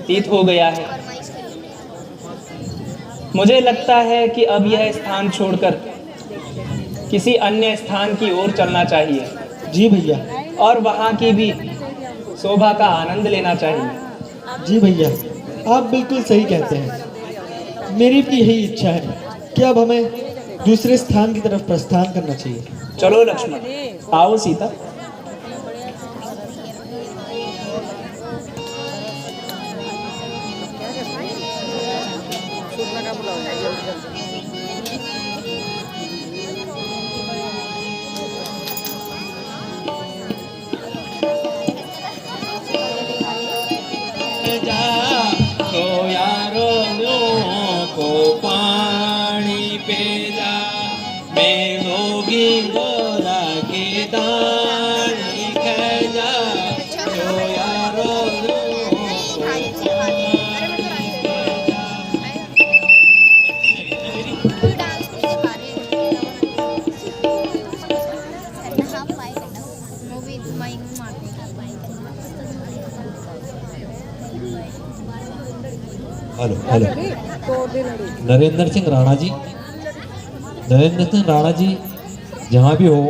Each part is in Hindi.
व्यतीत हो गया है। मुझे लगता है कि अब यह स्थान छोड़कर किसी अन्य स्थान की ओर चलना चाहिए जी भैया। और वहाँ की भी शोभा का आनंद लेना चाहिए। जी भैया, आप बिल्कुल सही कहते हैं। मेरी भी यही इच्छा है कि अब हमें दूसरे स्थान की तरफ प्रस्थान करना चाहिए। चलो लक्ष्मण, आओ सीता। हेलो हेलो, नरेंद्र सिंह राणा जी, नरेंद्र सिंह राणा जी जहाँ भी हो,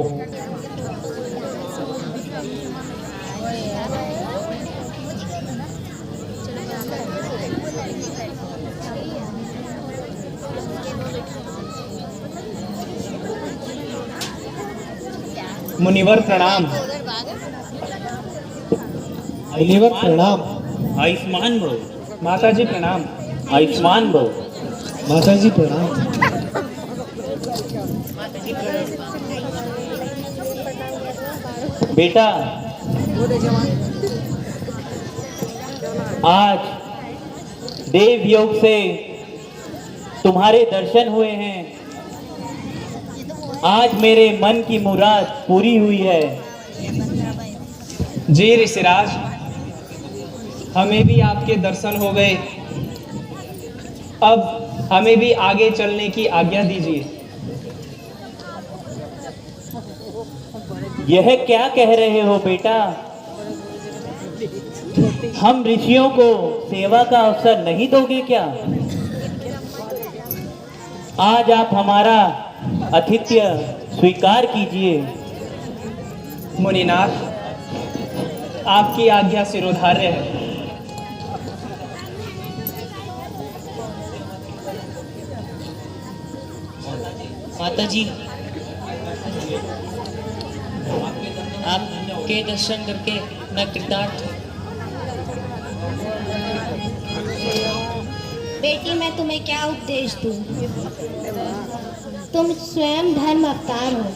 मुनिवर प्रणाम। मुनिवर प्रणाम। आयुष्मान भव। माता जी प्रणाम। आयुष्मान भव। माता जी प्रणाम। बेटा, आज देव योग से तुम्हारे दर्शन हुए हैं। आज मेरे मन की मुराद पूरी हुई है। जी ऋषिराज, हमें भी आपके दर्शन हो गए। अब हमें भी आगे चलने की आज्ञा दीजिए। यह क्या कह रहे हो बेटा? हम ऋषियों को सेवा का अवसर नहीं दोगे क्या? आज आप हमारा आतिथ्य स्वीकार कीजिए। मुनिनाथ, आपकी आज्ञा सिरोधार्य है। माता जी, आपके दर्शन करके मैं कृतार्थ हूँ। बेटी, मैं तुम्हें क्या उपदेश दूँ? तुम स्वयं धर्म अवतार हो।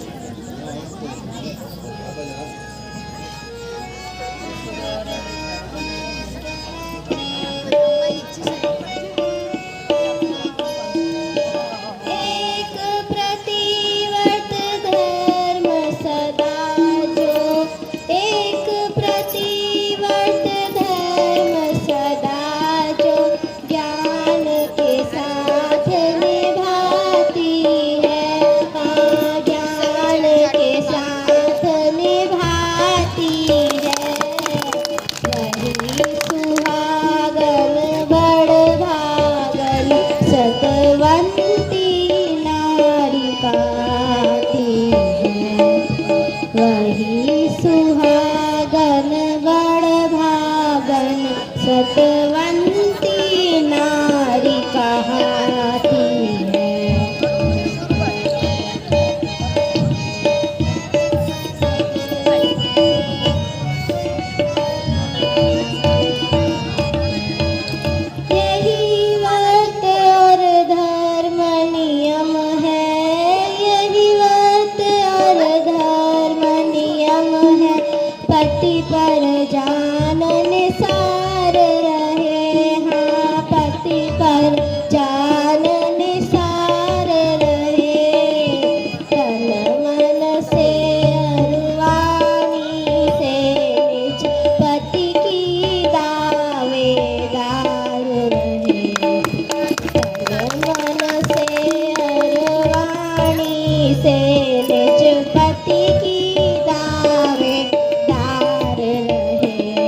से निज पति की दावेदार रहे।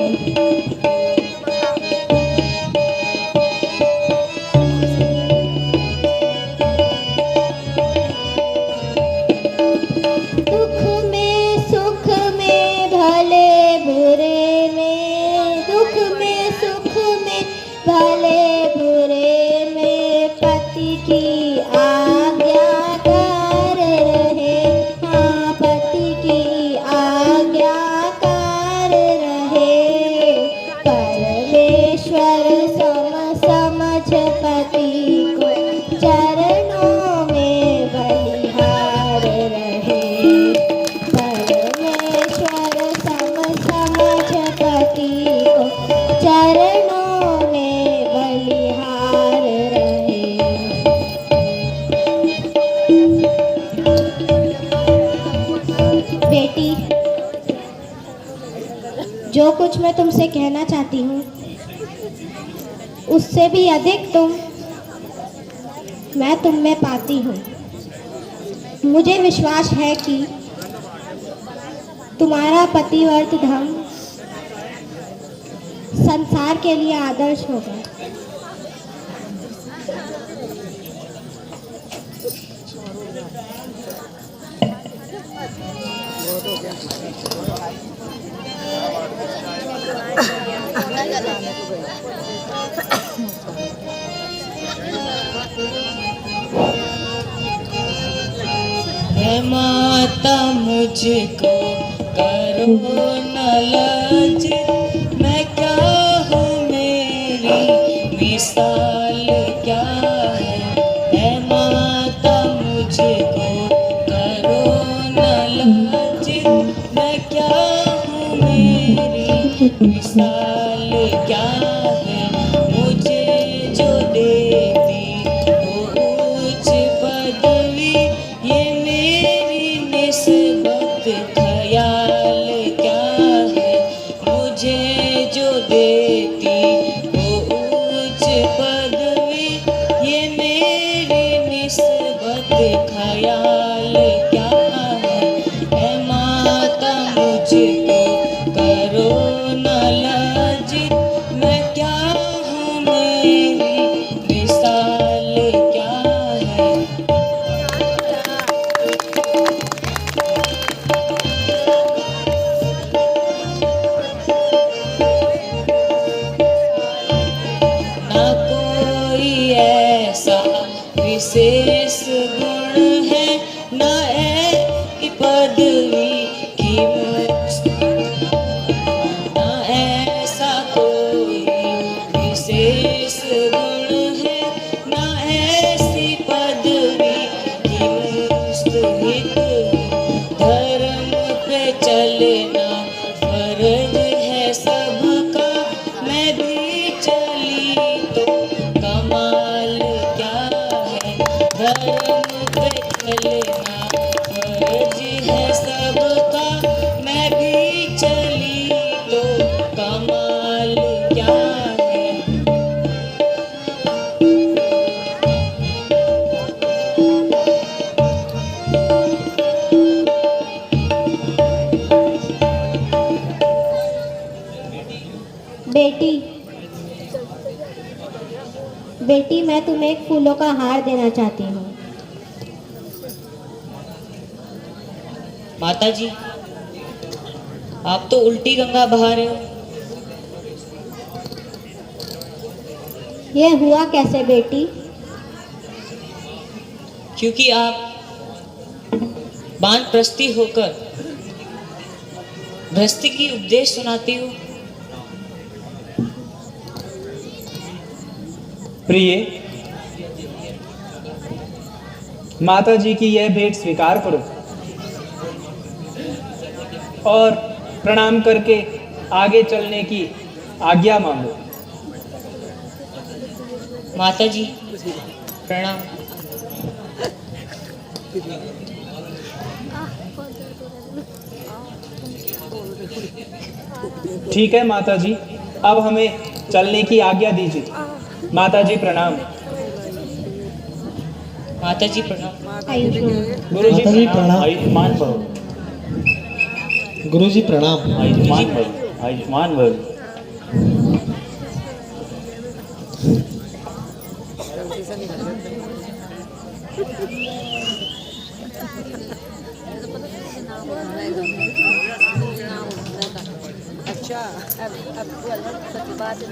बेटी, जो कुछ मैं तुमसे कहना चाहती हूँ उससे भी अधिक मैं तुम में पाती हूँ। मुझे विश्वास है कि तुम्हारा पतिव्रत धर्म संसार के लिए आदर्श होगा। हे माता मुझको करो न लज्जित, मैं क्या हूँ मेरी मिसाल क्या है। हे माता मुझको करो न लज्जित, मैं क्या हूँ मेरी मिसाल क्या है। मुझे जो देती वो उच्च पदवी, ये मेरी निस्बत ख्याल क्या है। मुझे जो देती वो उच्च पदवी, ये मेरी निस्बत ख्याल क्या है। हे माता मुझको करो न लज्जित, मैं क्या हूँ मेरी मिसाल क्या है। ना कोई ऐसा विशेष गुण है, ना ऐसी पदवी की ना ऐसा कोई विशेष गुण है, ना ऐसी पदवी की मुस्तहिक। धर्म पे चलना फर्ज है सबका, मैं भी चली तो कमाल क्या है। धर्म पे चलना फर्ज है सबका, मैं भी चली तो कमाल क्या है। बेटी, बेटी मैं तुम्हें एक फूलों का हार देना चाहती हूँ। माता जी, आप तो उल्टी गंगा बहा रहे हो। यह हुआ कैसे बेटी? क्योंकि आप वानप्रस्थी होकर भ्रष्टि की उपदेश सुनाती हो। प्रिय, माता जी की यह भेंट स्वीकार करो और प्रणाम करके आगे चलने की आज्ञा मांगो। माता जी प्रणाम। ठीक है माता जी, अब हमें चलने की आज्ञा दीजिए। माता जी प्रणाम। माता जी प्रणाम। आयुष्मान। गुरु जी माता जी प्रणाम। आयुष्मान भव, गुरु जी प्रणाम। आयुष्मान भव, आयुष्मान भव। अच्छा अब वो अलग बात है।